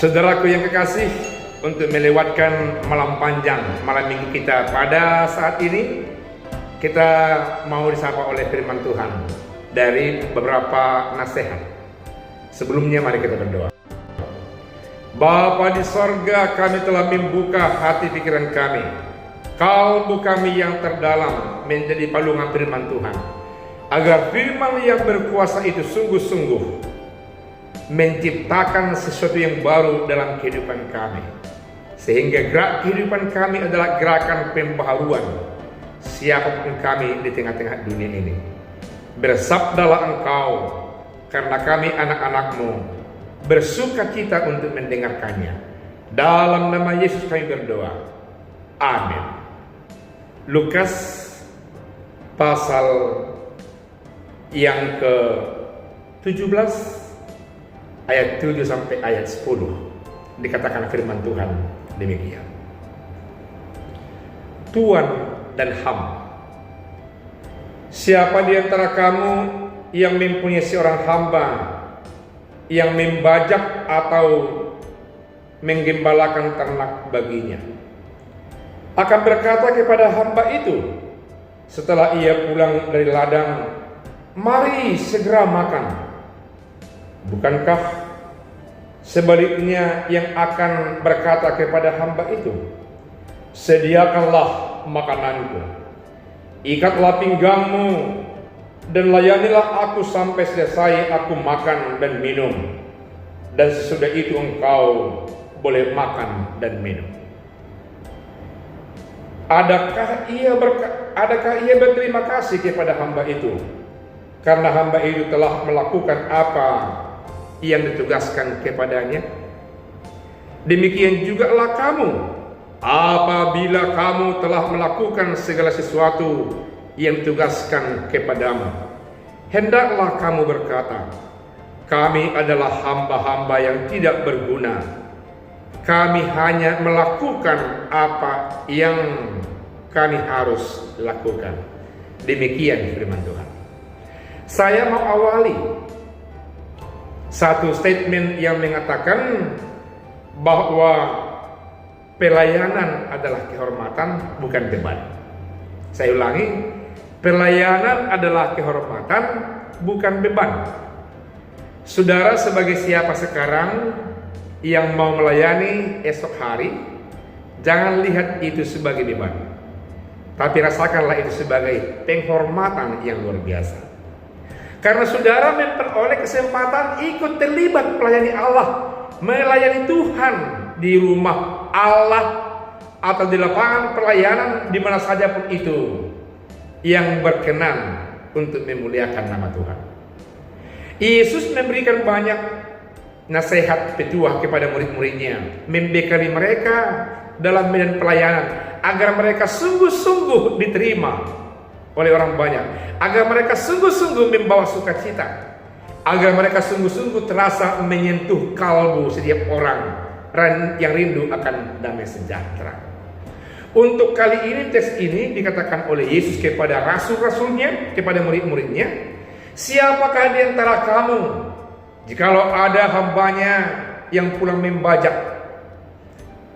Saudaraku yang kekasih, untuk melewatkan malam panjang, malam minggu kita pada saat ini, kita mau disapa oleh firman Tuhan dari beberapa nasihat. Sebelumnya mari kita berdoa. Bapa di sorga, kami telah membuka hati pikiran kami, kalbu kami yang terdalam menjadi palungan firman Tuhan, agar firman yang berkuasa itu sungguh-sungguh menciptakan sesuatu yang baru dalam kehidupan kami, sehingga gerak kehidupan kami adalah gerakan pembaharuan siapapun kami di tengah-tengah dunia ini. Bersabdalah Engkau, karena kami anak-anak-Mu bersuka cita untuk mendengarkannya. Dalam nama Yesus kami berdoa, amin. Lukas pasal yang ke-17 ayat 7 sampai ayat 10 dikatakan firman Tuhan demikian. Tuan dan hamba, siapa di antara kamu yang mempunyai seorang hamba yang membajak atau menggembalakan ternak baginya, akan berkata kepada hamba itu setelah ia pulang dari ladang, "Mari segera makan." Bukankah sebaliknya yang akan berkata kepada hamba itu, "Sediakanlah makananku, ikatlah pinggangmu, dan layanilah aku sampai selesai aku makan dan minum, dan sesudah itu engkau boleh makan dan minum." Adakah ia berterima kasih kepada hamba itu karena hamba itu telah melakukan apa yang ditugaskan kepadanya? Demikian jugalah kamu, apabila kamu telah melakukan segala sesuatu yang ditugaskan kepadamu, hendaklah kamu berkata, "Kami adalah hamba-hamba yang tidak berguna. Kami hanya melakukan apa yang kami harus lakukan." Demikian firman Tuhan. Saya mau awali satu statement yang mengatakan bahwa pelayanan adalah kehormatan, bukan beban. Saya ulangi, pelayanan adalah kehormatan, bukan beban. Saudara sebagai siapa sekarang yang mau melayani esok hari, jangan lihat itu sebagai beban, tapi rasakanlah itu sebagai penghormatan yang luar biasa. Karena saudara memperoleh kesempatan ikut terlibat melayani Allah, melayani Tuhan di rumah Allah atau di lapangan pelayanan di mana saja pun itu yang berkenan untuk memuliakan nama Tuhan. Yesus memberikan banyak nasihat petuah kepada murid-muridnya, membekali mereka dalam medan pelayanan agar mereka sungguh-sungguh diterima oleh orang banyak, agar mereka sungguh-sungguh membawa sukacita, agar mereka sungguh-sungguh terasa menyentuh kalbu setiap orang yang rindu akan damai sejahtera. Untuk kali ini teks ini dikatakan oleh Yesus kepada rasul-rasulnya, kepada murid-muridnya, "Siapakah di antara kamu jikalau ada hambanya yang pulang membajak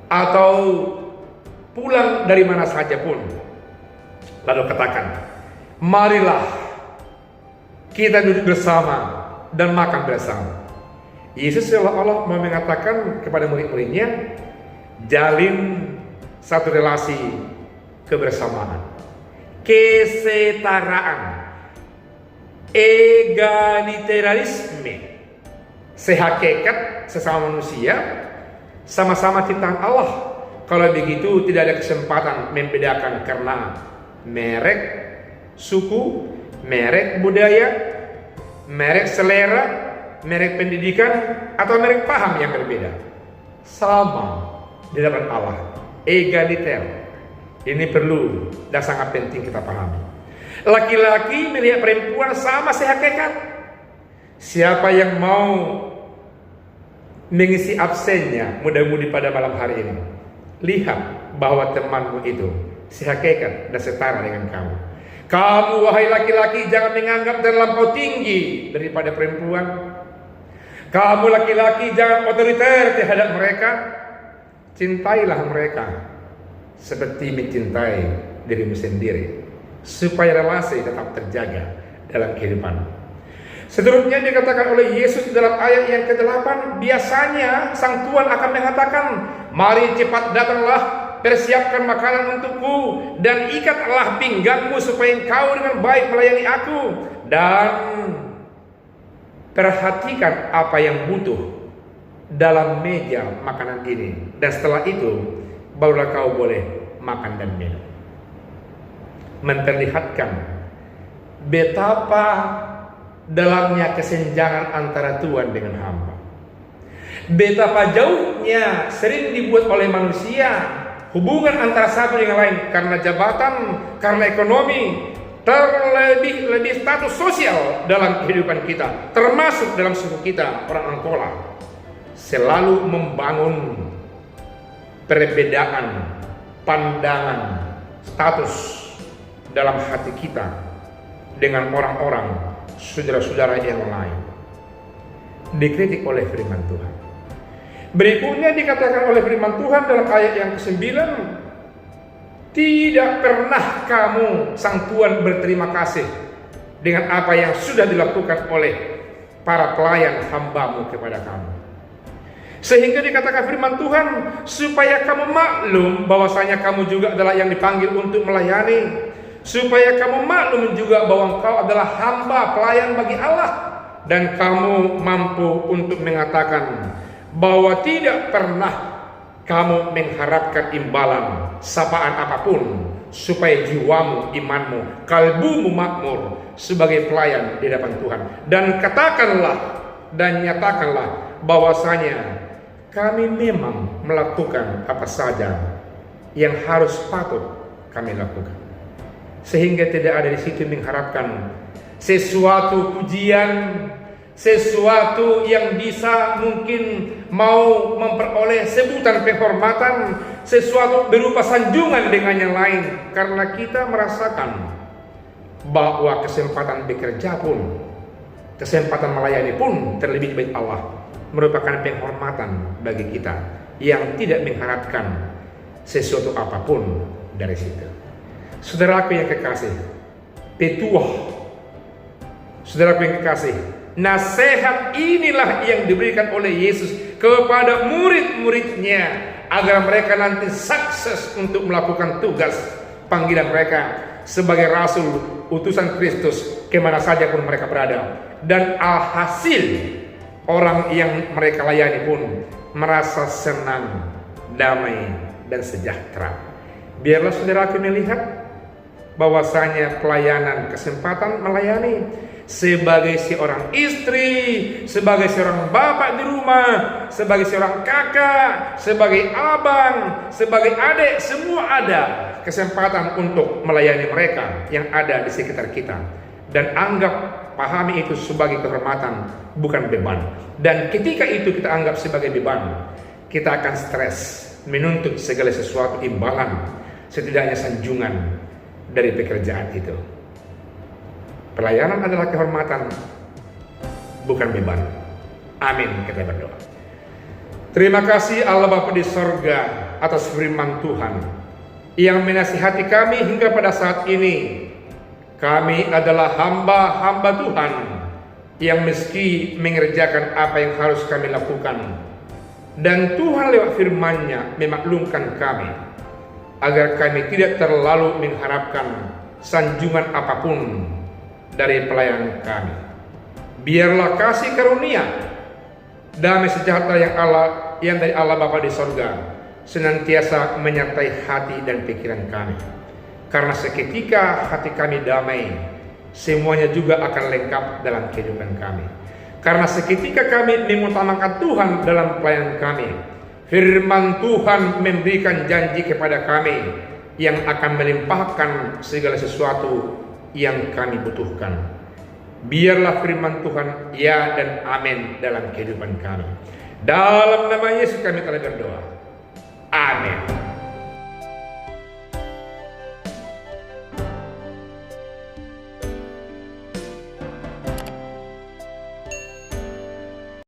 atau pulang dari mana saja pun, lalu katakan, 'Marilah kita duduk bersama dan makan bersama.'" Yesus seolah-olah mau mengatakan kepada murid-muridnya, jalin satu relasi kebersamaan, kesetaraan, egalitarisme, sehakikat sesama manusia, sama-sama ciptaan Allah. Kalau begitu tidak ada kesempatan membedakan karena merek suku, merek budaya, merek selera, merek pendidikan, atau merek paham yang berbeda. Sama di hadapan Allah, egaliter. Ini perlu dan sangat penting kita pahami. Laki-laki melihat perempuan sama sehakikat. Siapa yang mau mengisi absennya mudah-mudi pada malam hari ini, lihat bahwa temanmu itu sehakikat dan setara dengan kamu. Kamu wahai laki-laki jangan menganggap terlampau tinggi daripada perempuan. Kamu laki-laki jangan otoriter terhadap mereka. Cintailah mereka seperti mencintai dirimu sendiri, supaya relasi tetap terjaga dalam kehidupan. Seterusnya dikatakan oleh Yesus dalam ayat yang ke-8, biasanya sang Tuhan akan mengatakan, mari cepat datanglah, persiapkan makanan untukku, dan ikatlah pinggangmu supaya engkau dengan baik melayani aku, dan perhatikan apa yang butuh dalam meja makanan ini, dan setelah itu barulah kau boleh makan dan minum. Memperlihatkan betapa dalamnya kesenjangan antara Tuhan dengan hamba. Betapa jauhnya sering dibuat oleh manusia hubungan antara satu dengan lain karena jabatan, karena ekonomi, terlebih status sosial dalam kehidupan kita, termasuk dalam suku kita orang Angkola, selalu membangun perbedaan pandangan status dalam hati kita dengan orang-orang saudara-saudara yang lain. Dikritik oleh firman Tuhan. Berikutnya dikatakan oleh firman Tuhan dalam ayat yang ke-9, tidak pernah kamu sang Tuhan berterima kasih dengan apa yang sudah dilakukan oleh para pelayan hambamu kepada kamu. Sehingga dikatakan firman Tuhan, supaya kamu maklum bahwasanya kamu juga adalah yang dipanggil untuk melayani, supaya kamu maklum juga bahwa engkau adalah hamba pelayan bagi Allah, dan kamu mampu untuk mengatakan bahwa tidak pernah kamu mengharapkan imbalan sapaan apapun, supaya jiwamu, imanmu, kalbumu makmur sebagai pelayan di hadapan Tuhan. Dan katakanlah dan nyatakanlah bahwasanya kami memang melakukan apa saja yang harus patut kami lakukan. Sehingga tidak ada di situ mengharapkan sesuatu pujian, sesuatu yang bisa mungkin mau memperoleh sebutan penghormatan, sesuatu berupa sanjungan dengan yang lain. Karena kita merasakan bahwa kesempatan bekerja pun, kesempatan melayani pun terlebih baik Allah merupakan penghormatan bagi kita yang tidak mengharapkan sesuatu apapun dari situ. Saudaraku yang kekasih, petuah, saudaraku yang kekasih, nasihat inilah yang diberikan oleh Yesus kepada murid-muridnya agar mereka nanti sukses untuk melakukan tugas panggilan mereka sebagai rasul utusan Kristus kemana saja pun mereka berada. Dan alhasil orang yang mereka layani pun merasa senang, damai, dan sejahtera. Biarlah saudaraku melihat bahwasanya pelayanan, kesempatan melayani sebagai seorang istri, sebagai seorang bapak di rumah, sebagai seorang kakak, sebagai abang, sebagai adik, semua ada kesempatan untuk melayani mereka yang ada di sekitar kita. Dan anggap, pahami itu sebagai kehormatan, bukan beban. Dan ketika itu kita anggap sebagai beban, kita akan stres menuntut segala sesuatu imbalan, setidaknya sanjungan dari pekerjaan itu. Pelayanan adalah kehormatan, bukan beban. Amin, kita berdoa. Terima kasih Allah Bapa di sorga atas firman Tuhan yang menasihati kami hingga pada saat ini. Kami adalah hamba-hamba Tuhan yang meski mengerjakan apa yang harus kami lakukan. Dan Tuhan lewat firman-Nya memaklumkan kami agar kami tidak terlalu mengharapkan sanjungan apapun dari pelayan kami. Biarlah kasih karunia, damai sejahtera yang dari Allah Bapa di sorga senantiasa menyertai hati dan pikiran kami. Karena seketika hati kami damai, semuanya juga akan lengkap dalam kehidupan kami. Karena seketika kami mengutamakan Tuhan dalam pelayanan kami, firman Tuhan memberikan janji kepada kami yang akan melimpahkan segala sesuatu yang kami butuhkan. Biarlah firman Tuhan ya dan amin dalam kehidupan kami. Dalam nama Yesus kami telah berdoa. Amin.